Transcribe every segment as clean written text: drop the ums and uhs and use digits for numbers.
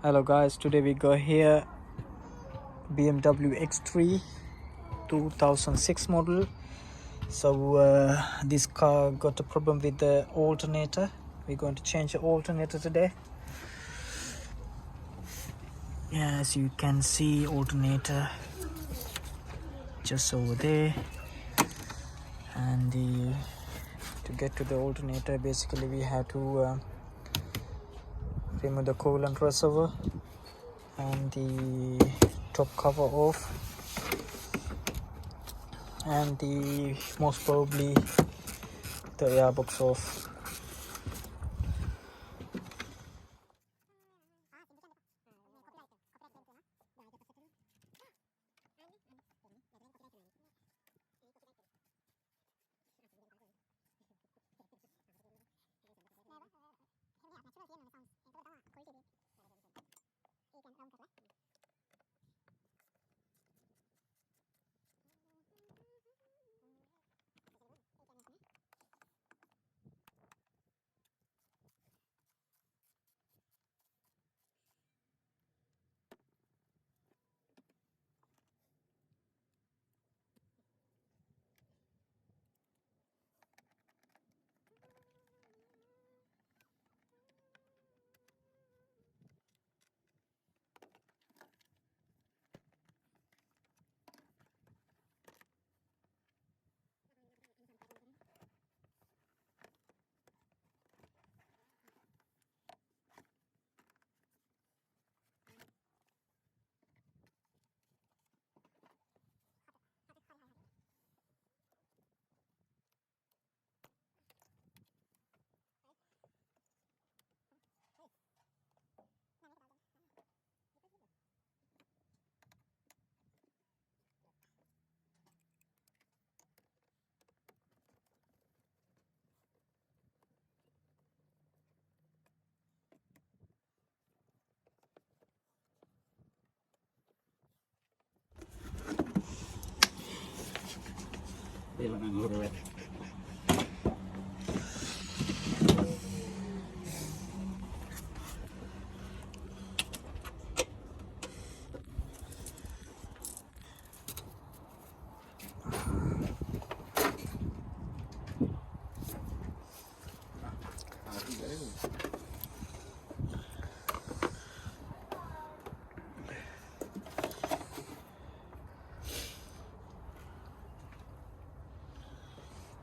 Hello guys, today we go here BMW X3 2006 model. So this car got a problem with the alternator. We're going to change the alternator today. Yeah, as you can see, alternator just over there. And to get to the alternator, basically we have to remove the coolant reservoir and the top cover off, and the most probably the airbox off.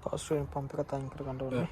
Power steering pump එක තයින් කර ගන්න ඕනේ.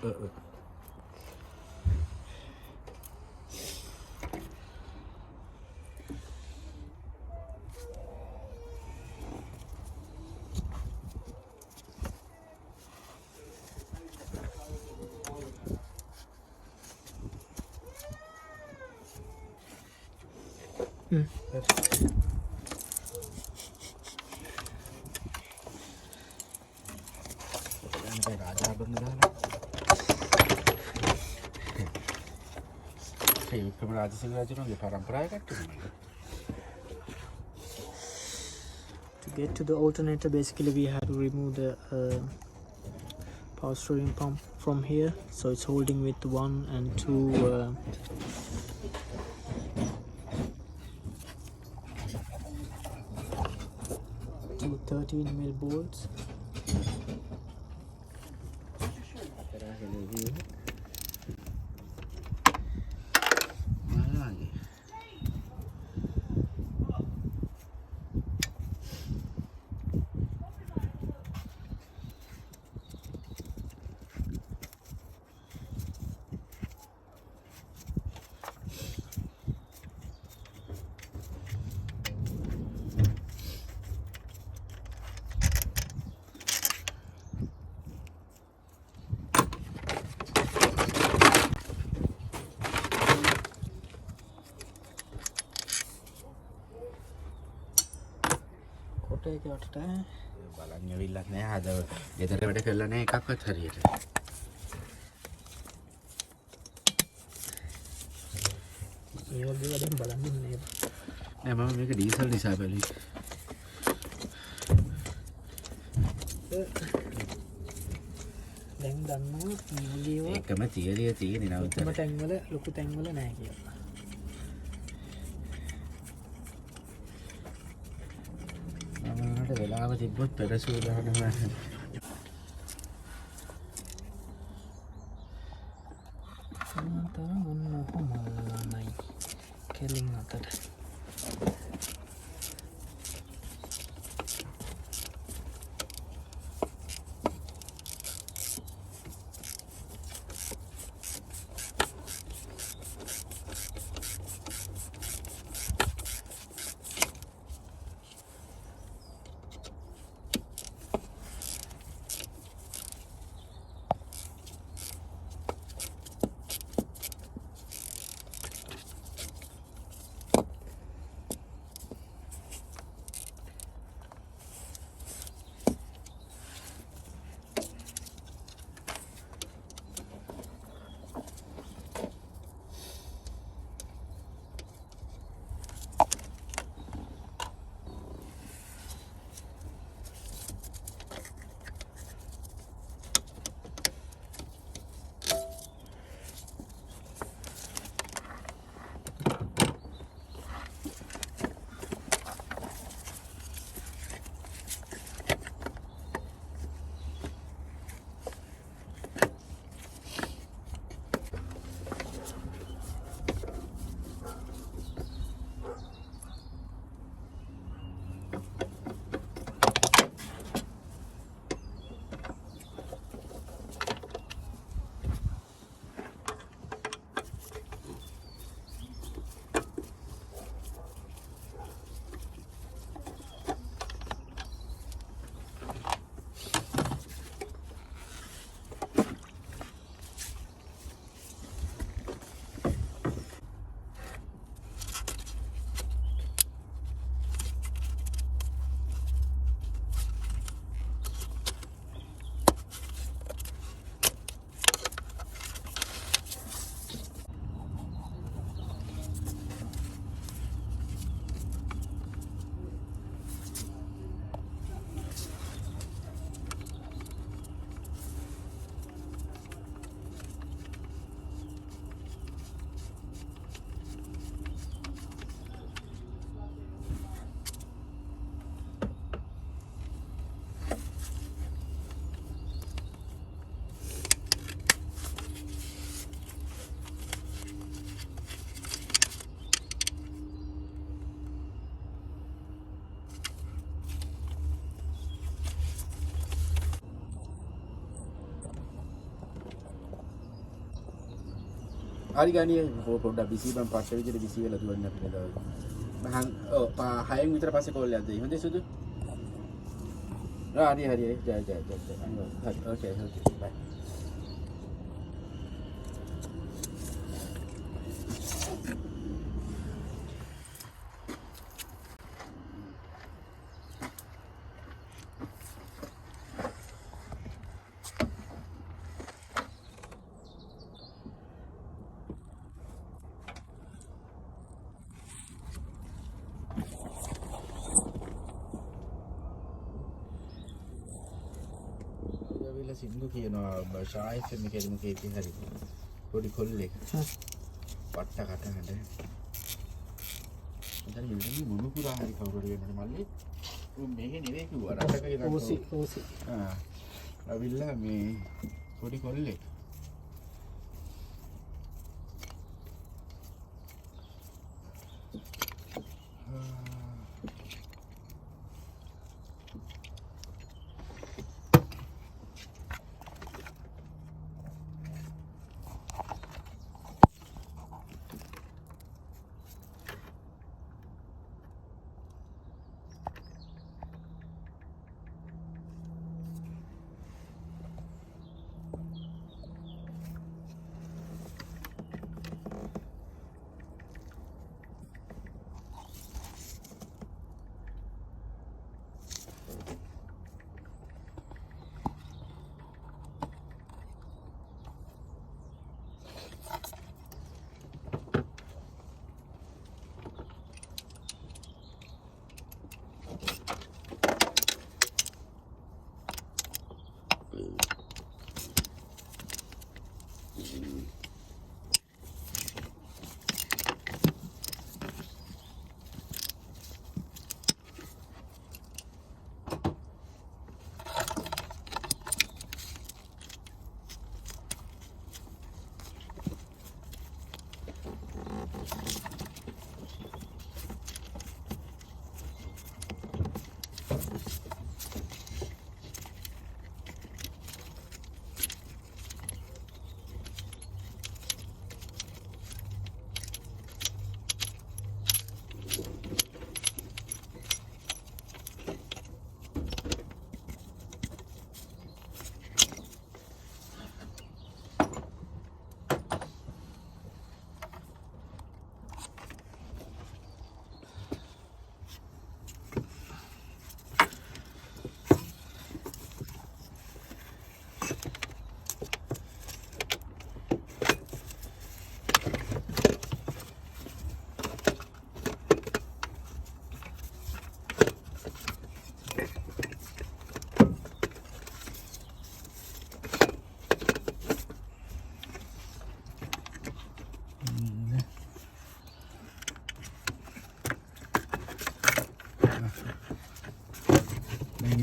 To get to the alternator, basically we have to remove the power steering pump from here, so it's holding with 1 and 2 13mm bolts. බලන්න විල්ලක් නෑ අද ගෙදර වැඩ කළා නෑ එකක්වත් හරියට මේ වගේ වැඩක් බලන්න නෑ නෑ මම මේක ඩීසල් නිසා බැලුවේ දැන් දන්නවා මේ වගේ එකම තියරිය තියෙන්නේ ලොකු තැන්වල නෑ කියලා. තිබ්බොත් පෙරසූ ගන්නවා. තරම් ඔන්න ඔහොමයි කෙලින් අතට. හරි ගානිය පොඩ්ඩක් බිසි මම පස්සේ විදිහට බිසි වෙලා දුවන්න අපිට දවස්. මහන් ඔව් 6න් විතර පස්සේ කෝල් එකක් දෙයි. හොඳේ සුදු. හරි හරි ජය ජය ජය. හරි ඕකේ බයි. සිංදු කියනවා ශායිෆ් එකේ මුකේ ඉතින් හරි පොඩි කොල්ලෙක් පට්ට කටහඬ මචං මෙතන මොනු පුරා හරි කවුරු හරි වෙනවද මල්ලි උන් මේකේ නෙවෙයි කිව්වා රටක ගෙනත් ඕසි අවිල්ලා මේ පොඩි කොල්ලෙක්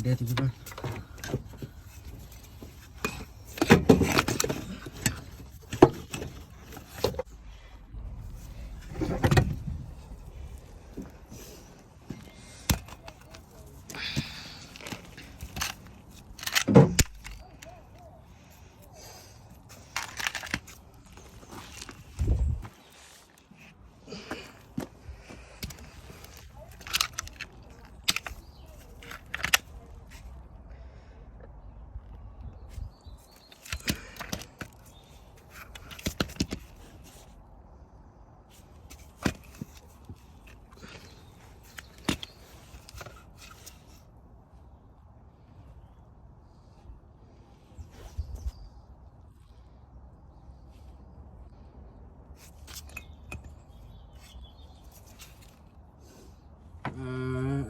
ඉඩ තිබුණා.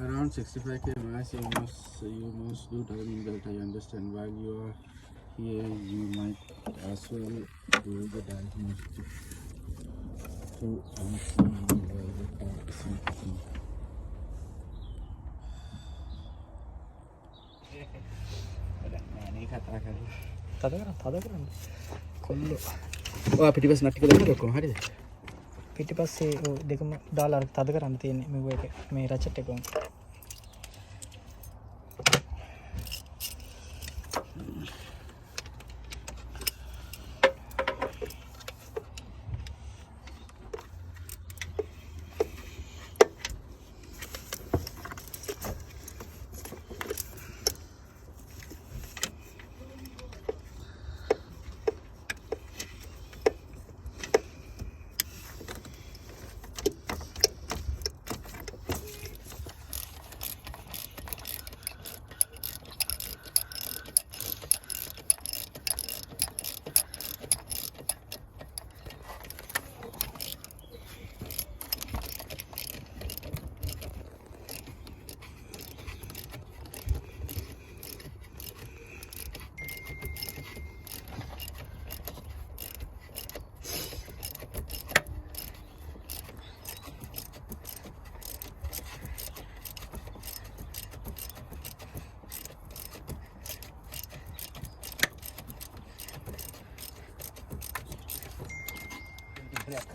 Around 65k mass you must do timing belt. I understand. While you are here, you might as well do the diagnostic to see where the car is sinking. තද කරන්න කොල්ලෝ ඔය පිටිපස්ස නට් ටික දාන්න ඔක්කොම හරිද? පිටිපස්සේ දෙකම දාලා තද කරන්න තියෙන්නේ මෙව එක මේ රචට් එකම.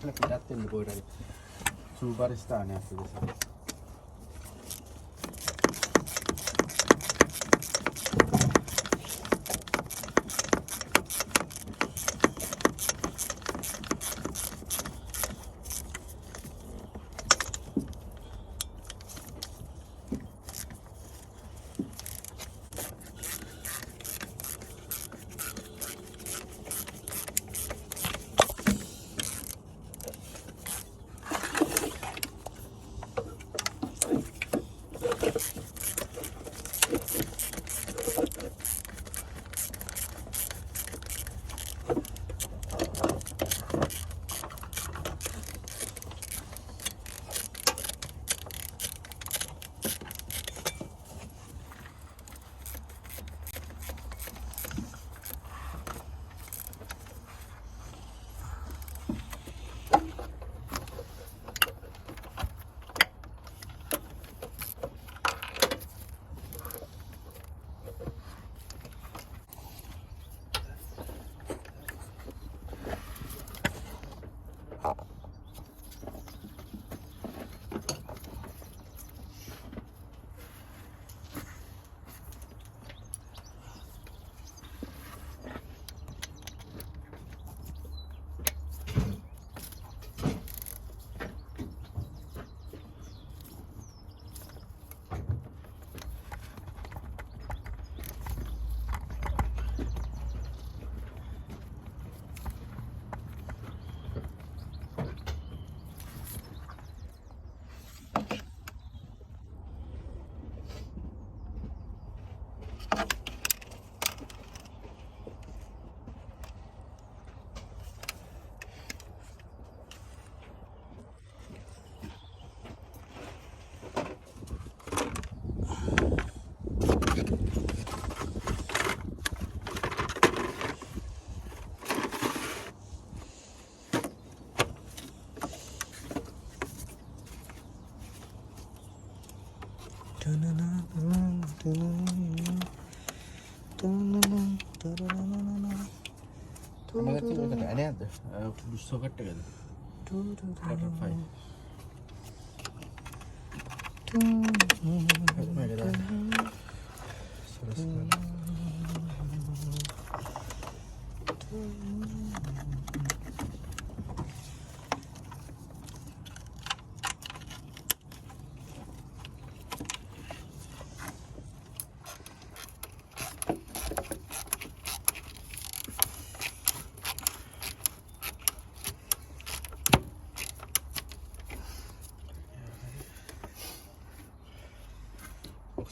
Kalau pidat tu boleh dari Subaristan ya tu. තියෙනකට ඇනේද? පුෂ් සොකට් එකද? Button 5.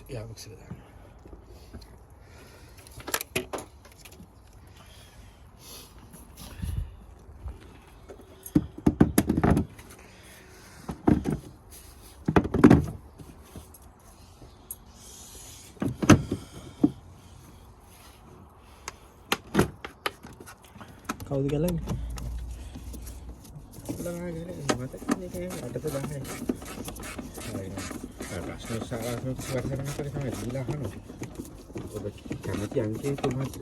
Ja, box එක දාන්න. කවුද ගලන්නේ? ප්‍රශ්න සාකච්ඡාත්මක සැකසීමක් තමයි දීලා අහනවා. ඔබ කැමති අංකය කොහොමද?